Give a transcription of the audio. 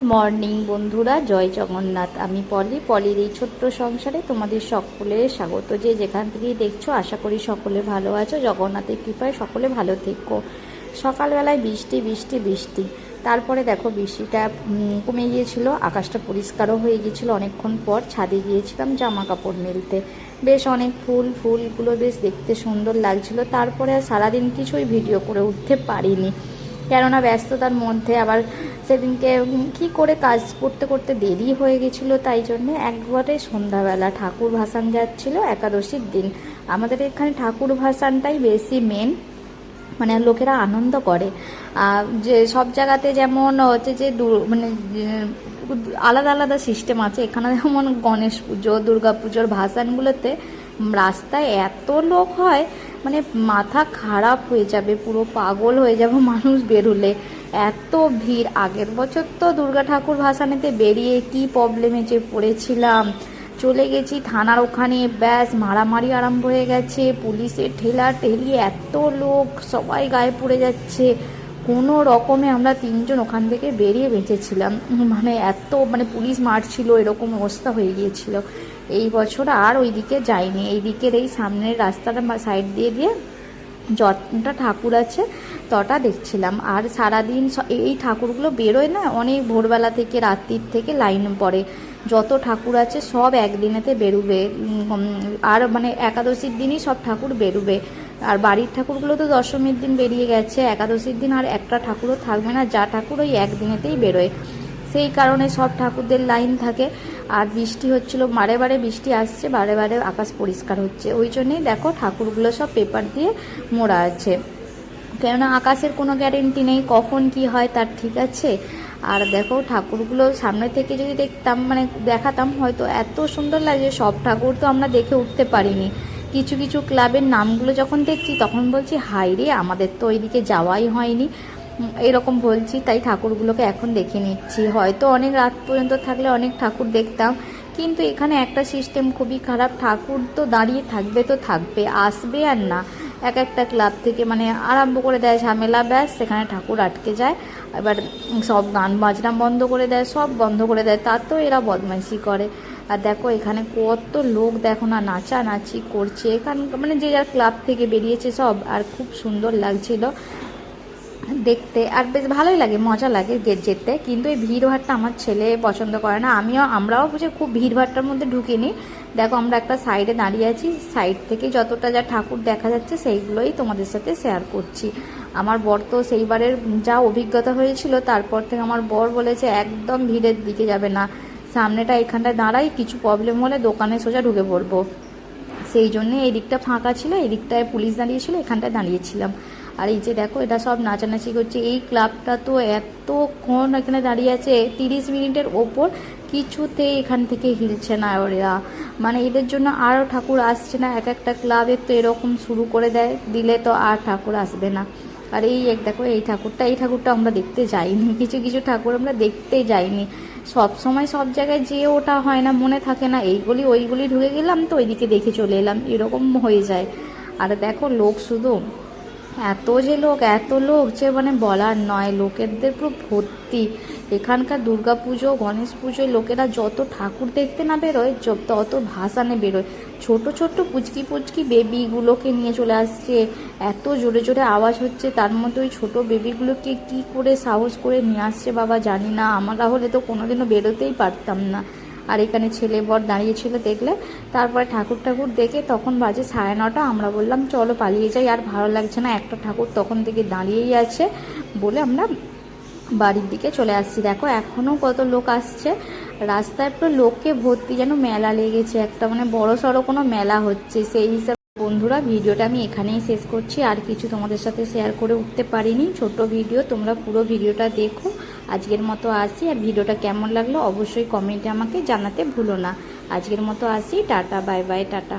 Morning বন্ধুরা, জয় জগন্নাথ। আমি পলির এই ছোট্ট সংসারে তোমাদের সকলের স্বাগত। যে যেখান থেকেই দেখছো, আশা করি সকলে ভালো আছো। জগন্নাথের কৃপায় সকলে ভালো থেকো। সকালবেলায় বৃষ্টি বৃষ্টি বৃষ্টি, তারপরে দেখো বৃষ্টিটা কমে গিয়েছিল, আকাশটা পরিষ্কারও হয়ে গিয়েছিল। অনেকক্ষণ পর ছাদে গিয়েছিলাম জামা কাপড় মেলতে। বেশ অনেক ফুলগুলো বেশ দেখতে সুন্দর লাগছিল। তারপরে আর সারাদিন কিছুই ভিডিও করে উঠতে পারিনি, কেননা ব্যস্ততার মধ্যে আবার সেদিনকে কি করে কাজ করতে করতে দেরি হয়ে গেছিলো। তাই জন্যে একবারে সন্ধ্যাবেলা ঠাকুর ভাসান যাচ্ছিলো, একাদশীর দিন। আমাদের এখানে ঠাকুর ভাসানটাই বেশি মেন, মানে লোকেরা আনন্দ করে। যে সব জায়গাতে যেমন হচ্ছে যে মানে আলাদা আলাদা সিস্টেম আছে, এখানে যেমন গণেশ পুজো, দুর্গা পুজোর ভাসানগুলোতে রাস্তায় এত লোক হয়, মানে মাথা খারাপ হয়ে যাবে, পুরো পাগল হয়ে যাবে মানুষ বেরোলে, এত ভিড়। আগের বছর তো দুর্গা ঠাকুর ভাসানেতে বেরিয়ে কি প্রবলেমে যে পড়েছিলাম। চলে গেছি থানার ওখানে, ব্যাস মারামারি আরম্ভ হয়ে গেছে, পুলিশের ঠেলা ঠেলি, এত লোক, সবাই গায়ে পড়ে যাচ্ছে। কোনো রকমে আমরা তিনজন ওখান থেকে বেরিয়ে বেঁচেছিলাম, মানে এত মানে পুলিশ মারছিল, এরকম অবস্থা হয়ে গিয়েছিল। এই বছর আর ওই দিকে যাইনি, এই দিকের এই সামনের রাস্তাটা সাইড দিয়ে দিয়ে যতটা ঠাকুর আছে তটা দেখছিলাম। আর সারাদিন এই ঠাকুরগুলো বেরোয় না, অনেক ভোরবেলা থেকে রাত্রির থেকে লাইন পড়ে। যত ঠাকুর আছে সব একদিনেতে বেরোবে, আর মানে একাদশীর দিনই সব ঠাকুর বেরোবে। আর বাড়ির ঠাকুরগুলো তো দশমীর দিন বেরিয়ে গেছে, একাদশীর দিন আর একটা ঠাকুরও থাকবে না, যা ঠাকুর ওই একদিনেতেই বেরোয়। সেই কারণে সব ঠাকুরদের লাইন থাকে। আর বৃষ্টি হচ্ছিল, বারে বারে বৃষ্টি আসছে, বারে বারে আকাশ পরিষ্কার হচ্ছে, ওই জন্যেই দেখো ঠাকুরগুলো সব পেপার দিয়ে মোড়া আছে, কেননা আকাশের কোনো গ্যারেন্টি নেই কখন কি হয় তার, ঠিক আছে। আর দেখো ঠাকুরগুলো সামনে থেকে যদি দেখতাম, মানে দেখাতাম, হয়তো এত সুন্দর লাগে। সব ঠাকুর তো আমরা দেখে উঠতে পারিনি। কিছু কিছু ক্লাবের নামগুলো যখন দেখছি তখন বলছি হাই রে, আমাদের তো ওইদিকে যাওয়াই হয়নি, এরকম বলছি। তাই ঠাকুরগুলোকে এখন দেখে নিচ্ছি। হয়তো অনেক রাত পর্যন্ত থাকলে অনেক ঠাকুর দেখতাম, কিন্তু এখানে একটা সিস্টেম খুবই খারাপ, ঠাকুর তো দাঁড়িয়ে থাকবে তো থাকবে, আসবে আর না। এক একটা ক্লাব থেকে মানে আরম্ভ করে দেয় ঝামেলা, ব্যাস সেখানে ঠাকুর আটকে যায়। এবার সব গান বাজনা বন্ধ করে দেয়, সব বন্ধ করে দেয়, তাতেও এরা বদমাইশি করে। আর দেখো এখানে কত লোক, দেখো না, নাচানাচি করছে এখান, মানে যে যার ক্লাব থেকে বেরিয়েছে সব। আর খুব সুন্দর লাগছিল দেখতে, আর বেশ ভালোই লাগে, মজা লাগে যেতে। কিন্তু এই ভিড়ভাড়টা আমার ছেলে পছন্দ করে না, আমরাও বুঝে খুব ভিড়ভাড়টার মধ্যে ঢুকিনি। দেখো আমরা একটা সাইডে দাঁড়িয়ে আছি, সাইড থেকে যতটা যা ঠাকুর দেখা যাচ্ছে সেইগুলোই তোমাদের সাথে শেয়ার করছি। আমার বর তো সেইবারের যা অভিজ্ঞতা হয়েছিল, তারপর থেকে আমার বর বলেছে একদম ভিড়ের দিকে যাবে না, সামনেটা এখানটায় দাঁড়াই, কিছু প্রবলেম হলে দোকানে সোজা ঢুকে পড়বো। সেই জন্যে এই দিকটা ফাঁকা ছিল, এই দিকটায় পুলিশ দাঁড়িয়েছিল, এখানটায় দাঁড়িয়েছিলাম। আর এই যে দেখো এটা সব নাচানাচি করছে, এই ক্লাবটা তো এতক্ষণ এখানে দাঁড়িয়ে আছে, 30 মিনিটের ওপর, কিছুতেই এখান থেকে হিলছে না ওরা। মানে এদের জন্য আরও ঠাকুর আসছে না, এক একটা ক্লাবের তো এরকম শুরু করে দেয়, দিলে তো আর ঠাকুর আসবে না। আর এই দেখো এই ঠাকুরটা আমরা দেখতে যাইনি, কিছু কিছু ঠাকুর আমরা দেখতে যাইনি। সব সময় সব জায়গায় যেয়ে ওটা হয় না, মনে থাকে না, এইগুলি ওইগুলি ঢুকে গেলাম তো ওইদিকে দেখে চলে এলাম, এরকম হয়ে যায়। আর দেখো লোক শুধু এত লোক যে মানে বলার নয়, লোকেদের পুরো ভর্তি। এখানকার দুর্গা পুজো, গণেশ পুজোয় লোকেরা যত ঠাকুর দেখতে না বেরোয়, তত ভাসানে বেরোয়। ছোট ছোট পুচকি পুচকি বেবিগুলোকে নিয়ে চলে আসছে, এত জোরে জোরে আওয়াজ হচ্ছে, তার মধ্যে ওই ছোটো বেবিগুলোকে কি করে সাহস করে নিয়ে আসছে বাবা জানি না, আমরা হলে তো কোনোদিনও বেরোতেই পারতাম না। আর এখানে ছেলে বর দাঁড়িয়েছিল দেখলে। তারপরে ঠাকুর দেখে তখন বাজে 9:30, আমরা বললাম চলো পালিয়ে যাই, আর ভালো লাগছে না, একটা ঠাকুর তখন থেকে দাঁড়িয়েই আছে বলে আমরা বাড়ির দিকে চলে আসছি। দেখো এখনও কত লোক আসছে, রাস্তায় পুরো লোককে ভর্তি, যেন মেলা লেগেছে একটা, মানে বড় সড়ো কোনো মেলা হচ্ছে সেই হিসাবে। বন্ধুরা ভিডিওটা আমি এখানেই শেষ করছি, আর কিছু তোমাদের সাথে শেয়ার করে উঠতে পারিনি, ছোট ভিডিও, তোমরা পুরো ভিডিওটা দেখো। আজকের মতো আসি, আর ভিডিওটা কেমন লাগলো অবশ্যই কমেন্টে আমাকে জানাতে ভুলো না। আজকের মতো আসি, টাটা, বাই বাই, টাটা।